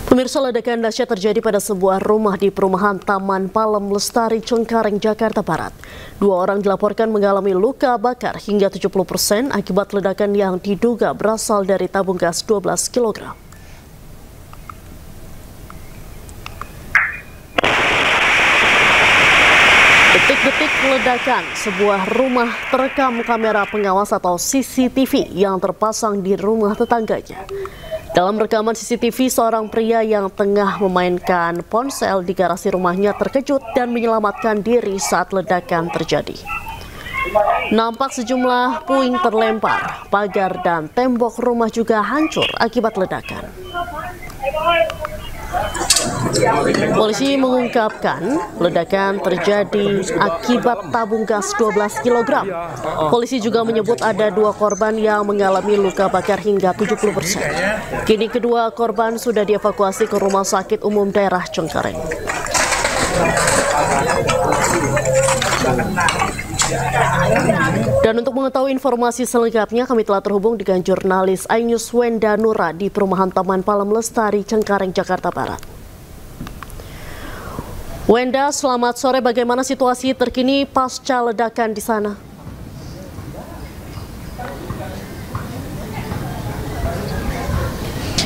Pemirsa, ledakan dahsyat terjadi pada sebuah rumah di perumahan Taman Palem Lestari, Cengkareng, Jakarta Barat. 2 orang dilaporkan mengalami luka bakar hingga 70% akibat ledakan yang diduga berasal dari tabung gas 12 kg. Detik-detik ledakan sebuah rumah terekam kamera pengawas atau CCTV yang terpasang di rumah tetangganya. Dalam rekaman CCTV, seorang pria yang tengah memainkan ponsel di garasi rumahnya terkejut dan menyelamatkan diri saat ledakan terjadi. Nampak sejumlah puing terlempar, pagar dan tembok rumah juga hancur akibat ledakan. Polisi mengungkapkan ledakan terjadi akibat tabung gas 12 kg. Polisi juga menyebut ada 2 korban yang mengalami luka bakar hingga 70%. Kini kedua korban sudah dievakuasi ke Rumah Sakit Umum Daerah Cengkareng. Dan untuk mengetahui informasi selengkapnya, kami telah terhubung dengan jurnalis iNews Wenda Nura di perumahan Taman Palem Lestari, Cengkareng, Jakarta Barat. Wenda, selamat sore. Bagaimana situasi terkini pasca ledakan di sana?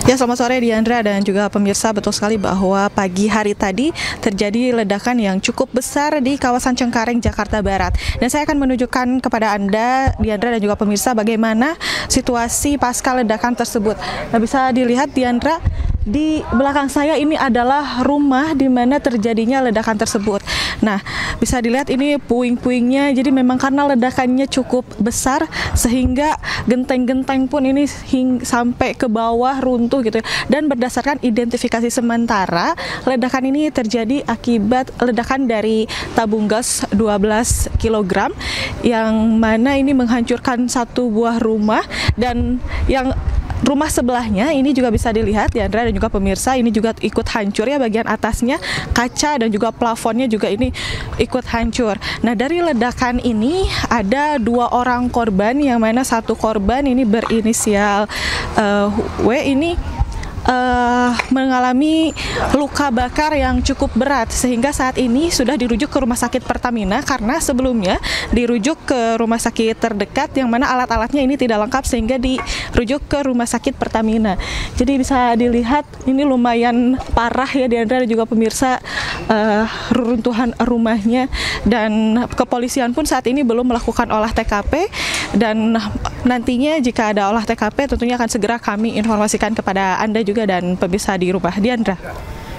Ya, selamat sore Diandra dan juga pemirsa. Betul sekali bahwa pagi hari tadi terjadi ledakan yang cukup besar di kawasan Cengkareng, Jakarta Barat. Dan saya akan menunjukkan kepada Anda, Diandra dan juga pemirsa, bagaimana situasi pasca ledakan tersebut. Nah, bisa dilihat Diandra, di belakang saya ini adalah rumah di mana terjadinya ledakan tersebut. Nah, bisa dilihat ini puing-puingnya. Jadi memang karena ledakannya cukup besar sehingga genteng-genteng pun ini sampai ke bawah runtuh gitu ya. Dan berdasarkan identifikasi sementara, ledakan ini terjadi akibat ledakan dari tabung gas 12 kg yang mana ini menghancurkan satu buah rumah, dan yang rumah sebelahnya ini juga bisa dilihat Diandra dan juga pemirsa, ini juga ikut hancur ya, bagian atasnya, kaca dan juga plafonnya juga ini ikut hancur. Nah, dari ledakan ini ada 2 orang korban yang mana satu korban ini berinisial W ini mengalami luka bakar yang cukup berat sehingga saat ini sudah dirujuk ke Rumah Sakit Pertamina karena sebelumnya dirujuk ke rumah sakit terdekat yang mana alat-alatnya ini tidak lengkap sehingga dirujuk ke Rumah Sakit Pertamina. Jadi bisa dilihat ini lumayan parah ya Diandra dan juga pemirsa, reruntuhan rumahnya, dan kepolisian pun saat ini belum melakukan olah TKP, dan nantinya jika ada olah TKP tentunya akan segera kami informasikan kepada Anda juga dan pemirsa di rumah. Diandra.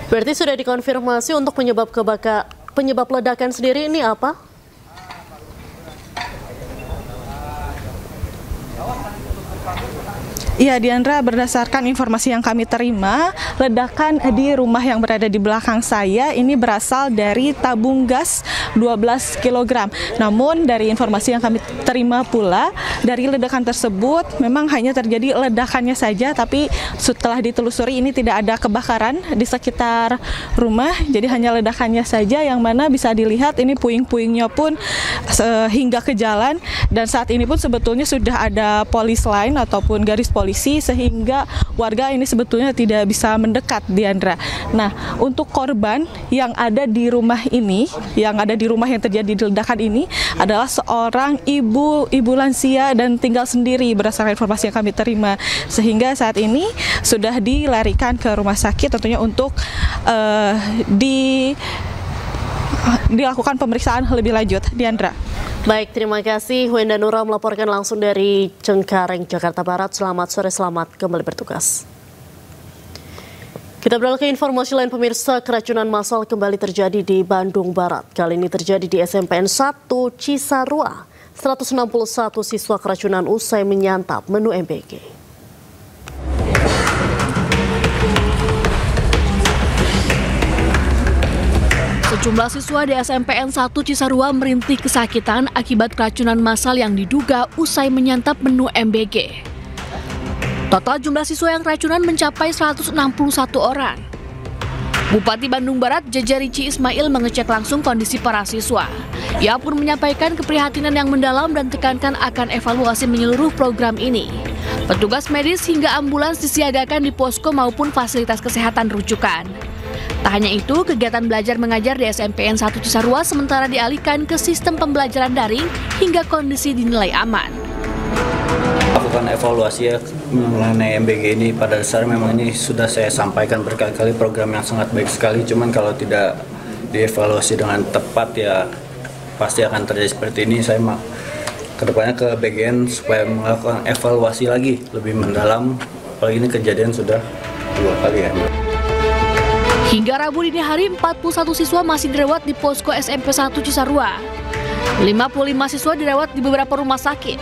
Berarti sudah dikonfirmasi untuk penyebab ledakan sendiri ini apa? Iya Diandra, berdasarkan informasi yang kami terima, ledakan di rumah yang berada di belakang saya ini berasal dari tabung gas 12 kg. Namun dari informasi yang kami terima pula, dari ledakan tersebut memang hanya terjadi ledakannya saja, tapi setelah ditelusuri ini tidak ada kebakaran di sekitar rumah, jadi hanya ledakannya saja yang mana bisa dilihat ini puing-puingnya pun hingga ke jalan, dan saat ini pun sebetulnya sudah ada polis lain ataupun garis polisi sehingga warga ini sebetulnya tidak bisa mendekat, Diandra. Nah, untuk korban yang ada di rumah ini, yang terjadi di ledakan ini adalah seorang ibu lansia dan tinggal sendiri berdasarkan informasi yang kami terima, sehingga saat ini sudah dilarikan ke rumah sakit tentunya untuk dilakukan pemeriksaan lebih lanjut, Diandra. Baik, terima kasih Wenda Nura melaporkan langsung dari Cengkareng, Jakarta Barat. Selamat sore, selamat kembali bertugas. Kita beralih ke informasi lain pemirsa, keracunan massal kembali terjadi di Bandung Barat. Kali ini terjadi di SMPN 1 Cisarua. 161 siswa keracunan usai menyantap menu MBG. Sejumlah siswa di SMPN 1 Cisarua merintih kesakitan akibat keracunan massal yang diduga usai menyantap menu MBG. Total jumlah siswa yang keracunan mencapai 161 orang. Bupati Bandung Barat Jaja Rici Ismail mengecek langsung kondisi para siswa. Ia pun menyampaikan keprihatinan yang mendalam dan tekankan akan evaluasi menyeluruh program ini. Petugas medis hingga ambulans disiagakan di posko maupun fasilitas kesehatan rujukan. Tak hanya itu, kegiatan belajar mengajar di SMPN 1 Cisarua sementara dialihkan ke sistem pembelajaran daring hingga kondisi dinilai aman. Lakukan evaluasi ya mengenai MBG ini, pada dasarnya memang ini sudah saya sampaikan berkali-kali, program yang sangat baik sekali, cuman kalau tidak dievaluasi dengan tepat ya pasti akan terjadi seperti ini. Saya kedepannya ke BGN supaya melakukan evaluasi lagi lebih mendalam, apalagi ini kejadian sudah 2 kali ya. Hingga Rabu dini hari, 41 siswa masih dirawat di posko SMP 1 Cisarua. 55 siswa dirawat di beberapa rumah sakit.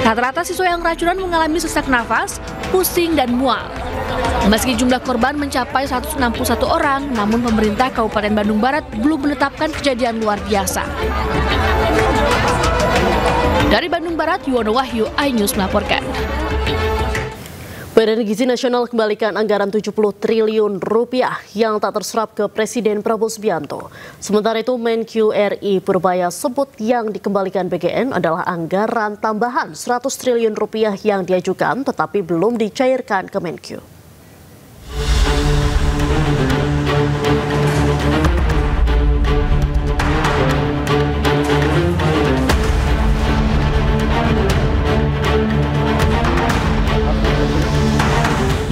Rata-rata siswa yang keracunan mengalami sesak nafas, pusing, dan mual. Meski jumlah korban mencapai 161 orang, namun pemerintah Kabupaten Bandung Barat belum menetapkan kejadian luar biasa. Dari Bandung Barat, Yuwono Wahyu, iNews melaporkan. Badan Gizi Nasional kembalikan anggaran 70 triliun rupiah yang tak terserap ke Presiden Prabowo Subianto. Sementara itu, Menq RI Purbaya sebut yang dikembalikan BGN adalah anggaran tambahan 100 triliun rupiah yang diajukan tetapi belum dicairkan ke Menq.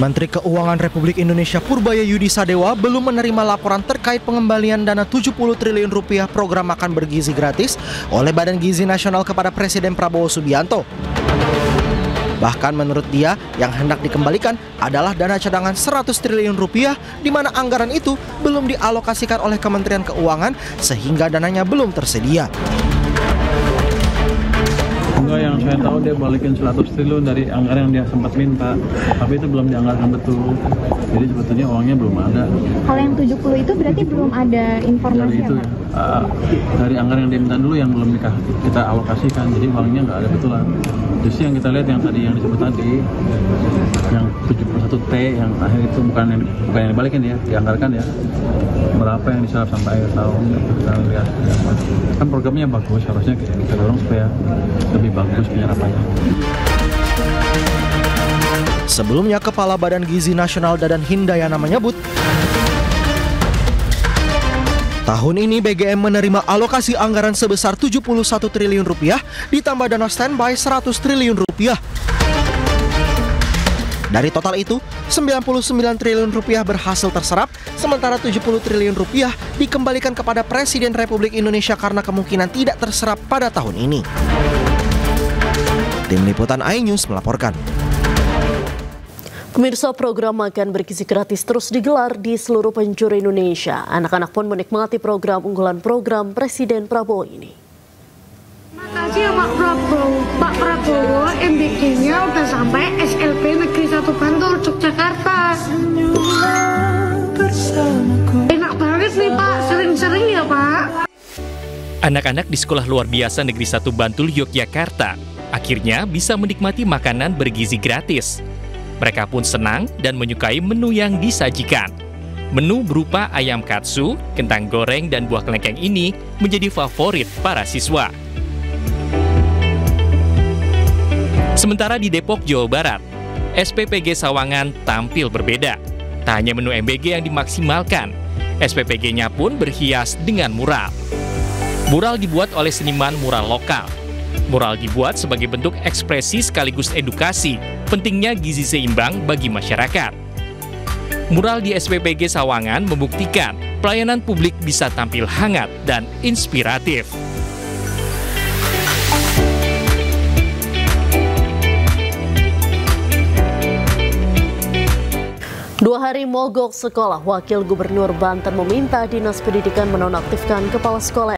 Menteri Keuangan Republik Indonesia Purbaya Yudi Sadewa belum menerima laporan terkait pengembalian dana 70 triliun rupiah program makan bergizi gratis oleh Badan Gizi Nasional kepada Presiden Prabowo Subianto. Bahkan menurut dia, yang hendak dikembalikan adalah dana cadangan 100 triliun rupiah, di mana anggaran itu belum dialokasikan oleh Kementerian Keuangan sehingga dananya belum tersedia. Enggak, yang saya tahu dia balikin 100 triliun dari anggaran yang dia sempat minta, tapi itu belum dianggarkan betul. Jadi sebetulnya uangnya belum ada. Kalau yang 70 itu berarti belum ada informasi dari itu, dari anggaran yang dia minta dulu yang belum kita alokasikan, jadi uangnya nggak ada betulan. Justru yang kita lihat yang tadi yang disebut tadi, yang 71T yang akhir itu bukan yang dibalikin ya, dianggarkan ya. Berapa yang diserap sampai akhir tahun, kita lihat. Kan programnya bagus, harusnya kita dorong supaya lebih bagus penyerapannya. Sebelumnya, Kepala Badan Gizi Nasional Dadan Hindayana menyebut, tahun ini BGM menerima alokasi anggaran sebesar 71 triliun rupiah ditambah dana standby 100 triliun rupiah. Dari total itu, 99 triliun rupiah berhasil terserap, sementara 70 triliun rupiah dikembalikan kepada Presiden Republik Indonesia karena kemungkinan tidak terserap pada tahun ini. Tim Liputan iNews melaporkan. Pemirsa, program makan bergizi gratis terus digelar di seluruh penjuru Indonesia. Anak-anak pun menikmati program unggulan program Presiden Prabowo ini. Makasih ya Pak Prabowo. Pak Prabowo MBG-nya udah sampai SLP Negeri 1 Bantul, Yogyakarta. Enak banget nih Pak, sering-sering ya Pak. Anak-anak di Sekolah Luar Biasa Negeri 1 Bantul, Yogyakarta akhirnya bisa menikmati makanan bergizi gratis. Mereka pun senang dan menyukai menu yang disajikan. Menu berupa ayam katsu, kentang goreng, dan buah kelengkeng ini menjadi favorit para siswa. Sementara di Depok, Jawa Barat, SPPG Sawangan tampil berbeda. Tak hanya menu MBG yang dimaksimalkan, SPPG-nya pun berhias dengan mural. Mural dibuat oleh seniman mural lokal. Mural dibuat sebagai bentuk ekspresi sekaligus edukasi pentingnya gizi seimbang bagi masyarakat. Mural di SPPG Sawangan membuktikan pelayanan publik bisa tampil hangat dan inspiratif. Dua hari mogok sekolah, Wakil Gubernur Banten meminta Dinas Pendidikan menonaktifkan Kepala Sekolah